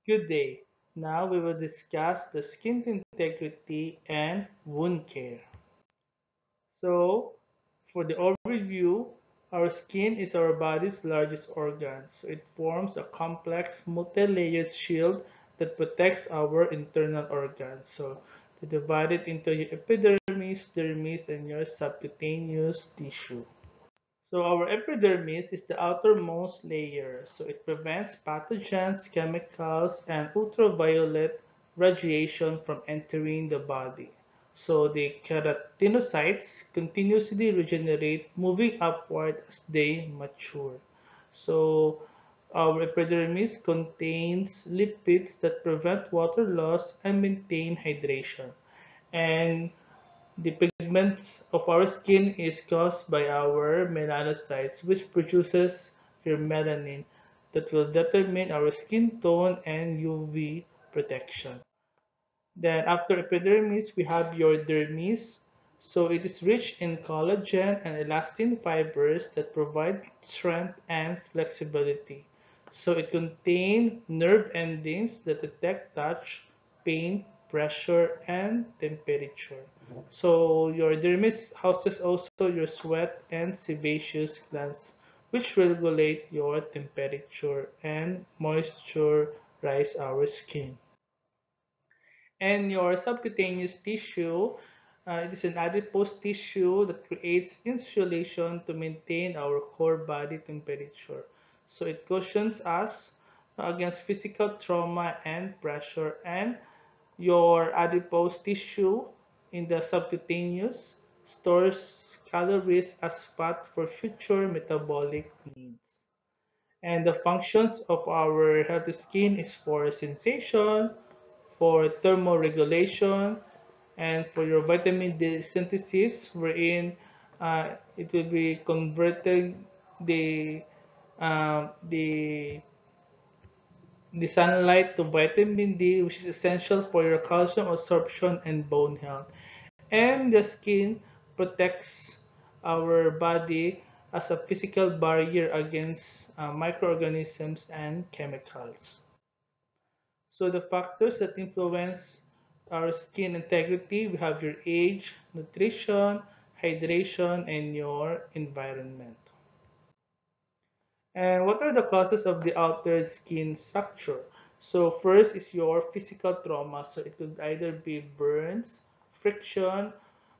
Good day. Now we will discuss the skin integrity and wound care. So, for the overview, our skin is our body's largest organ. So it forms a complex multi-layered shield that protects our internal organs. So they divide it into your epidermis, dermis, and your subcutaneous tissue. So our epidermis is the outermost layer. So it prevents pathogens, chemicals, and ultraviolet radiation from entering the body. So the keratinocytes continuously regenerate, moving upward as they mature. So our epidermis contains lipids that prevent water loss and maintain hydration. And the pigments of our skin is caused by our melanocytes, which produces your melanin that will determine our skin tone and UV protection. Then after epidermis, we have your dermis. So it is rich in collagen and elastin fibers that provide strength and flexibility. So it contains nerve endings that detect touch, pain, pressure, and temperature. So your dermis houses also your sweat and sebaceous glands, which regulate your temperature and moisturize our skin. And your subcutaneous tissue, it is an adipose tissue that creates insulation to maintain our core body temperature. So it cushions us against physical trauma and pressure. And your adipose tissue in the subcutaneous stores calories as fat for future metabolic needs. And the functions of our healthy skin is for sensation, for thermoregulation, and for your vitamin D synthesis, wherein it will be converting the uh, the the sunlight to vitamin D, which is essential for your calcium absorption and bone health. And the skin protects our body as a physical barrier against microorganisms and chemicals. So the factors that influence our skin integrity, we have your age, nutrition, hydration, and your environment. And what are the causes of the altered skin structure? So first is your physical trauma. So it could either be burns, friction,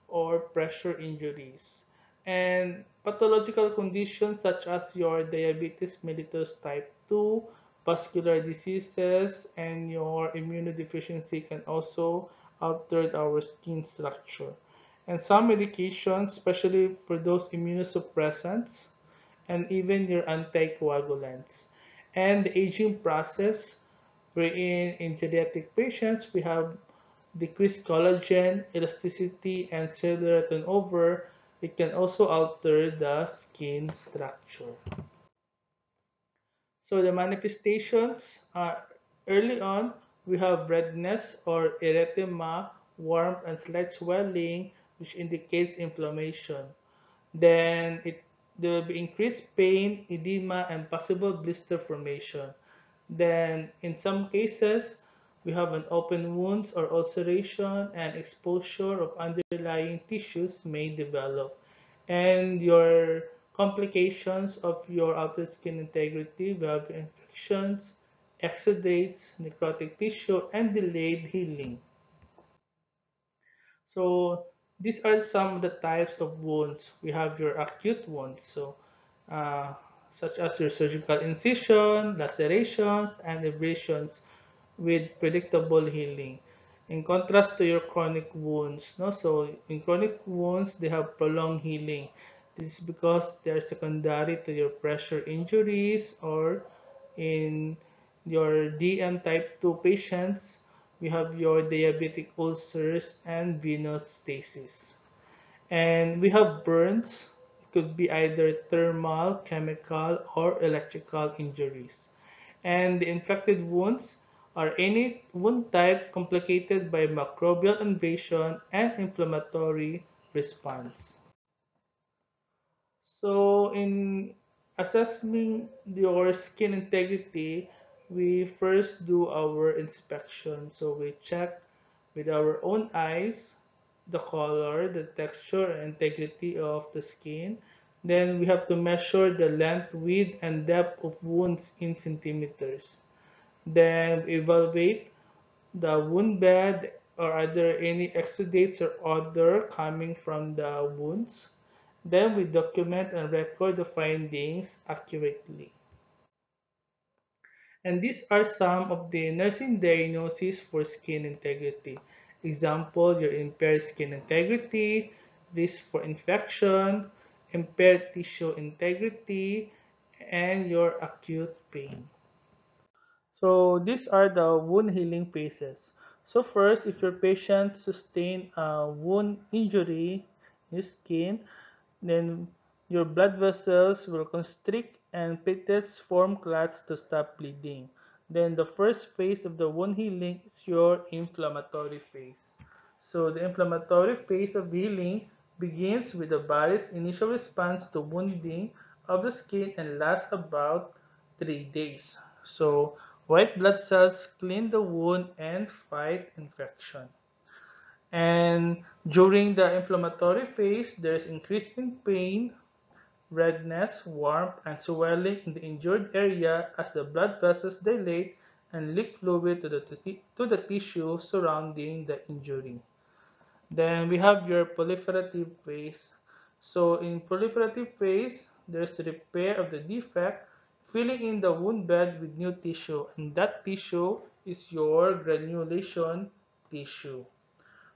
or pressure injuries. And pathological conditions such as your diabetes mellitus type 2, vascular diseases, and your immunodeficiency can also alter our skin structure. And some medications, especially for those immunosuppressants, and even your anticoagulants. And the aging process, wherein in geriatric patients we have decreased collagen, elasticity, and cellular turnover, it can also alter the skin structure. So the manifestations are early on, we have redness or erythema, warmth, and slight swelling, which indicates inflammation. Then there will be increased pain, edema, and possible blister formation. Then in some cases, we have an open wounds or ulceration and exposure of underlying tissues may develop. And your complications of your outer skin integrity, we have infections, exudates, necrotic tissue, and delayed healing. So these are some of the types of wounds. We have your acute wounds, so uh, such as your surgical incision, lacerations, and abrasions with predictable healing. In contrast to your chronic wounds, no? So in chronic wounds, they have prolonged healing. This is because they are secondary to your pressure injuries, or in your DM type 2 patients, we have your diabetic ulcers and venous stasis. And we have burns. It could be either thermal, chemical, or electrical injuries. And the infected wounds are any wound type complicated by microbial invasion and inflammatory response. So in assessing your skin integrity, we first do our inspection. So we check with our own eyes the color, the texture, and integrity of the skin. Then we have to measure the length, width, and depth of wounds in centimeters. Then we evaluate the wound bed or are there any exudates or odor coming from the wounds. Then we document and record the findings accurately. And these are some of the nursing diagnoses for skin integrity. Example, your impaired skin integrity, risk for infection, impaired tissue integrity, and your acute pain. So these are the wound healing phases. So first, if your patient sustained a wound injury in your skin, then your blood vessels will constrict and platelets form clots to stop bleeding. Then the first phase of the wound healing is your inflammatory phase. So the inflammatory phase of healing begins with the body's initial response to wounding of the skin and lasts about 3 days. So white blood cells clean the wound and fight infection. And during the inflammatory phase, there is increase in pain, redness, warmth, and swelling in the injured area as the blood vessels dilate and leak fluid to the tissue surrounding the injury. Then we have your proliferative phase. So in proliferative phase, there's repair of the defect, filling in the wound bed with new tissue, and that tissue is your granulation tissue.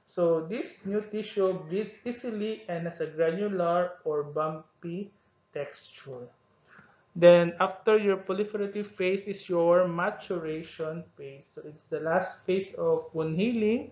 So this new tissue bleeds easily and has a granular or bumpy texture. Then after your proliferative phase is your maturation phase. So it's the last phase of wound healing.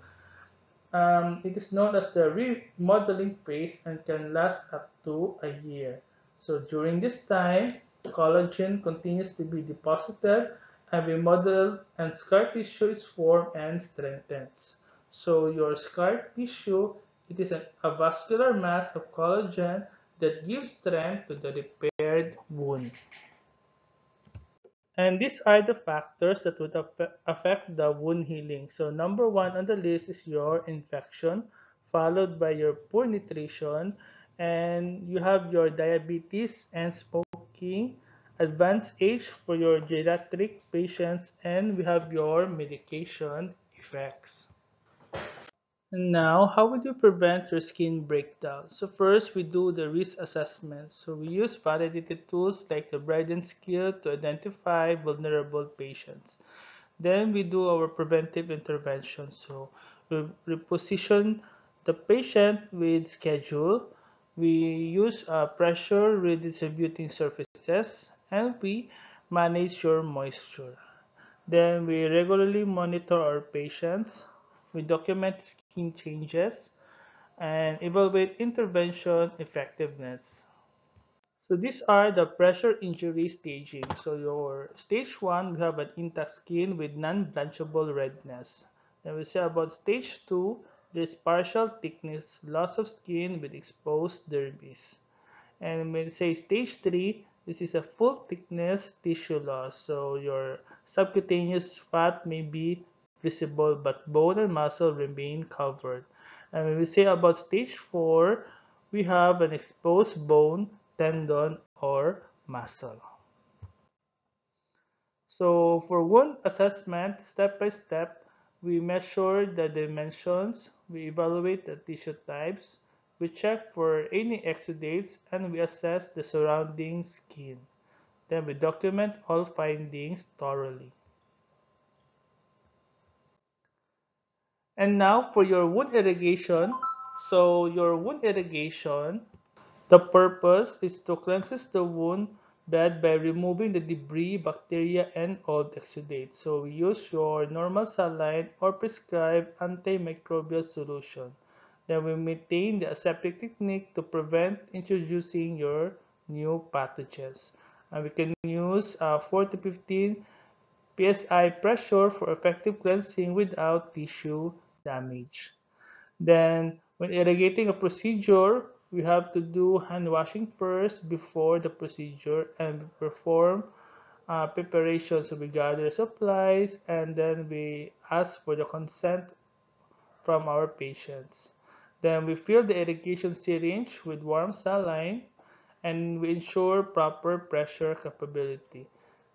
It is known as the remodeling phase and can last up to a year. So during this time, collagen continues to be deposited and remodeled and scar tissue is formed and strengthens. So your scar tissue, it is a vascular mass of collagen that gives strength to the repaired wound. And these are the factors that would affect the wound healing. So number one on the list is your infection, followed by your poor nutrition, and you have your diabetes and smoking, advanced age for your geriatric patients, and we have your medication effects. Now, how would you prevent your skin breakdown? So first, we do the risk assessment. So we use validated tools like the Bryden scale to identify vulnerable patients. Then we do our preventive intervention. So we reposition the patient with schedule. We use pressure redistributing surfaces, and we manage your moisture. Then we regularly monitor our patients. We document skin changes and evaluate intervention effectiveness. So these are the pressure injury staging. So your stage 1, we have an intact skin with non-blanchable redness. Then we say about stage 2, there's partial thickness, loss of skin with exposed dermis. And when we say stage 3, this is a full thickness tissue loss. So your subcutaneous fat may be visible, but bone and muscle remain covered. And when we say about stage 4, we have an exposed bone, tendon, or muscle. So for wound assessment, step by step, we measure the dimensions, we evaluate the tissue types, we check for any exudates, and we assess the surrounding skin. Then we document all findings thoroughly. And now for your wound irrigation. So your wound irrigation, the purpose is to cleanse the wound bed by removing the debris, bacteria, and old exudates. So we use your normal saline or prescribed antimicrobial solution. Then we maintain the aseptic technique to prevent introducing your new pathogens. And we can use 4 to 15 psi pressure for effective cleansing without tissue damage. Then, when irrigating a procedure, we have to do hand washing first before the procedure and perform preparation. So we gather supplies and then we ask for the consent from our patients. Then we fill the irrigation syringe with warm saline and we ensure proper pressure capability.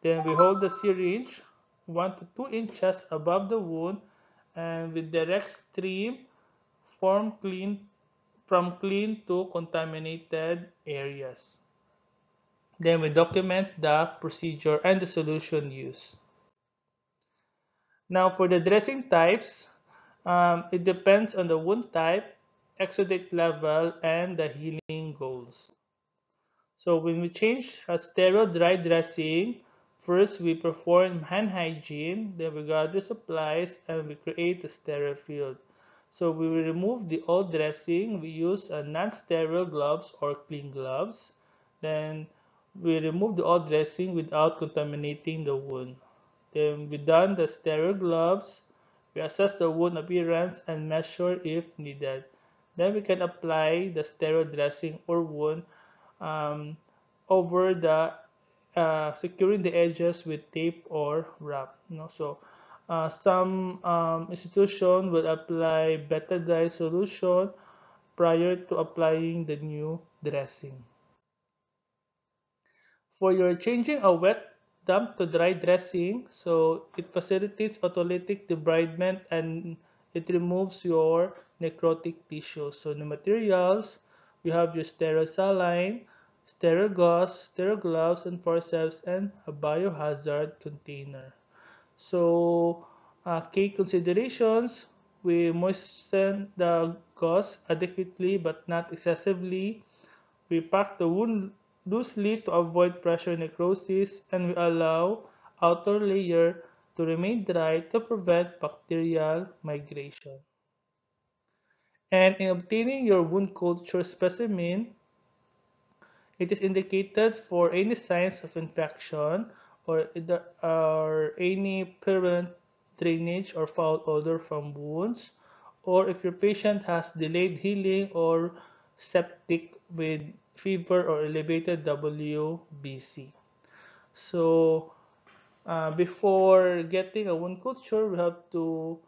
Then we hold the syringe 1 to 2 inches above the wound and with direct stream form clean from clean to contaminated areas. Then we document the procedure and the solution used. Now for the dressing types, it depends on the wound type, exudate level, and the healing goals. So when we change a sterile dry dressing, first we perform hand hygiene, then we gather supplies, and we create a sterile field. So we will remove the old dressing, we use a non-sterile gloves or clean gloves. Then we remove the old dressing without contaminating the wound. Then we don the sterile gloves, we assess the wound appearance and measure if needed. Then we can apply the sterile dressing or wound um, over the securing the edges with tape or wrap. So some institution will apply betadine solution prior to applying the new dressing. For your changing a wet damp to dry dressing, so it facilitates autolytic debridement and it removes your necrotic tissue. So the materials, you have your sterile saline, sterile gauze, sterile gloves and forceps, and a biohazard container. So key considerations, we moisten the gauze adequately but not excessively. We pack the wound loosely to avoid pressure necrosis, and we allow outer layer to remain dry to prevent bacterial migration. And in obtaining your wound culture specimen, it is indicated for any signs of infection or any permanent drainage or foul odor from wounds, or if your patient has delayed healing or septic with fever or elevated WBC. So before getting a wound culture, we have to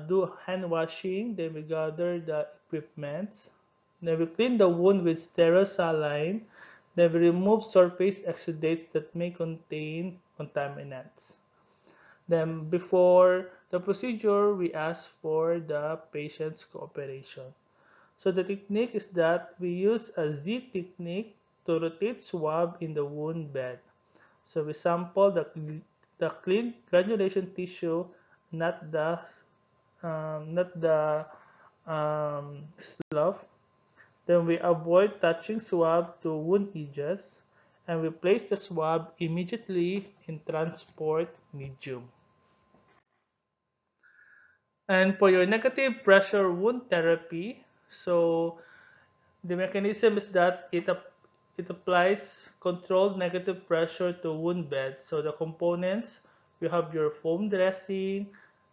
do hand washing. Then we gather the equipments. Then we clean the wound with sterile saline. Then we remove surface exudates that may contain contaminants. Then before the procedure, we ask for the patient's cooperation. So the technique is that we use a Z technique to rotate swab in the wound bed. So we sample the clean granulation tissue, not the slough. Then we avoid touching swab to wound edges, and we place the swab immediately in transport medium. And for your negative pressure wound therapy, so the mechanism is that it applies controlled negative pressure to wound beds. So the components, you have your foam dressing,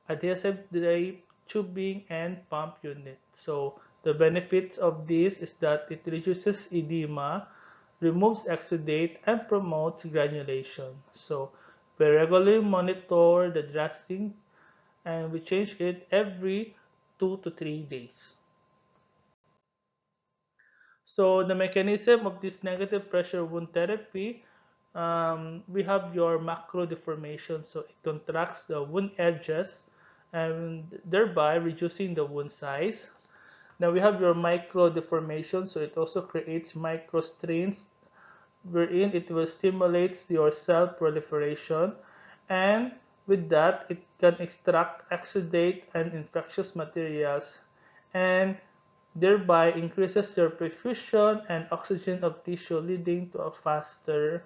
adhesive drape, tubing, and pump unit. So the benefits of this is that it reduces edema, removes exudate, and promotes granulation. So we regularly monitor the dressing and we change it every 2 to 3 days. So the mechanism of this negative pressure wound therapy, we have your macro deformation. So it contracts the wound edges and thereby reducing the wound size. Now we have your micro deformation. So it also creates micro strains wherein it will stimulate your cell proliferation. And with that, it can extract exudate and infectious materials and thereby increases your perfusion and oxygen of tissue, leading to a faster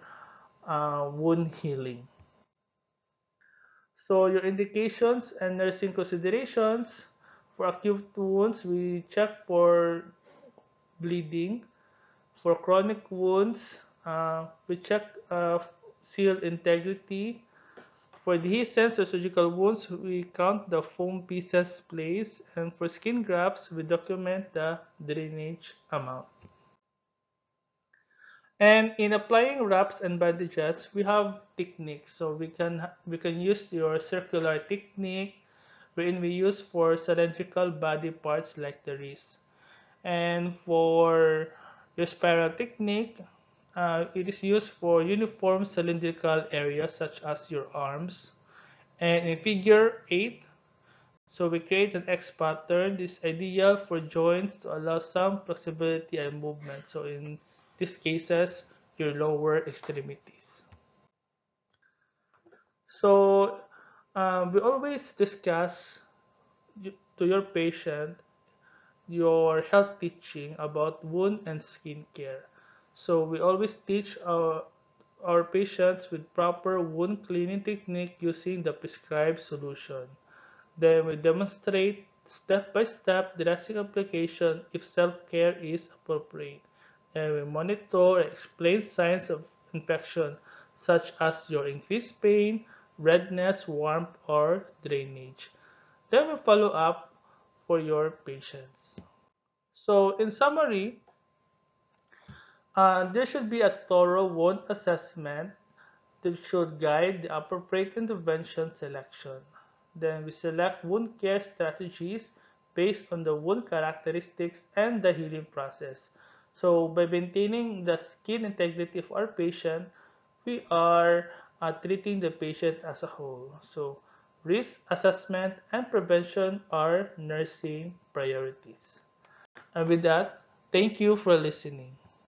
wound healing. So your indications and nursing considerations for acute wounds, we check for bleeding. For chronic wounds, we check seal integrity. For dehiscence or surgical wounds, we count the foam pieces placed, and for skin grafts, we document the drainage amount. And in applying wraps and bandages, we have techniques. So we can use your circular technique, wherein we use for cylindrical body parts like the wrist. And for your spiral technique, it is used for uniform cylindrical areas such as your arms. And in figure 8, so we create an X pattern. This is ideal for joints to allow some flexibility and movement. So in these cases, your lower extremities. So we always discuss to your patient your health teaching about wound and skin care. So we always teach our patients with proper wound cleaning technique using the prescribed solution. Then we demonstrate step-by-step dressing application if self-care is appropriate. And we monitor and explain signs of infection such as your increased pain, redness, warmth, or drainage. Then we follow up for your patients. So in summary, there should be a thorough wound assessment that should guide the appropriate intervention selection. Then we select wound care strategies based on the wound characteristics and the healing process. So by maintaining the skin integrity of our patient, we are treating the patient as a whole. So risk assessment and prevention are nursing priorities. And with that, thank you for listening.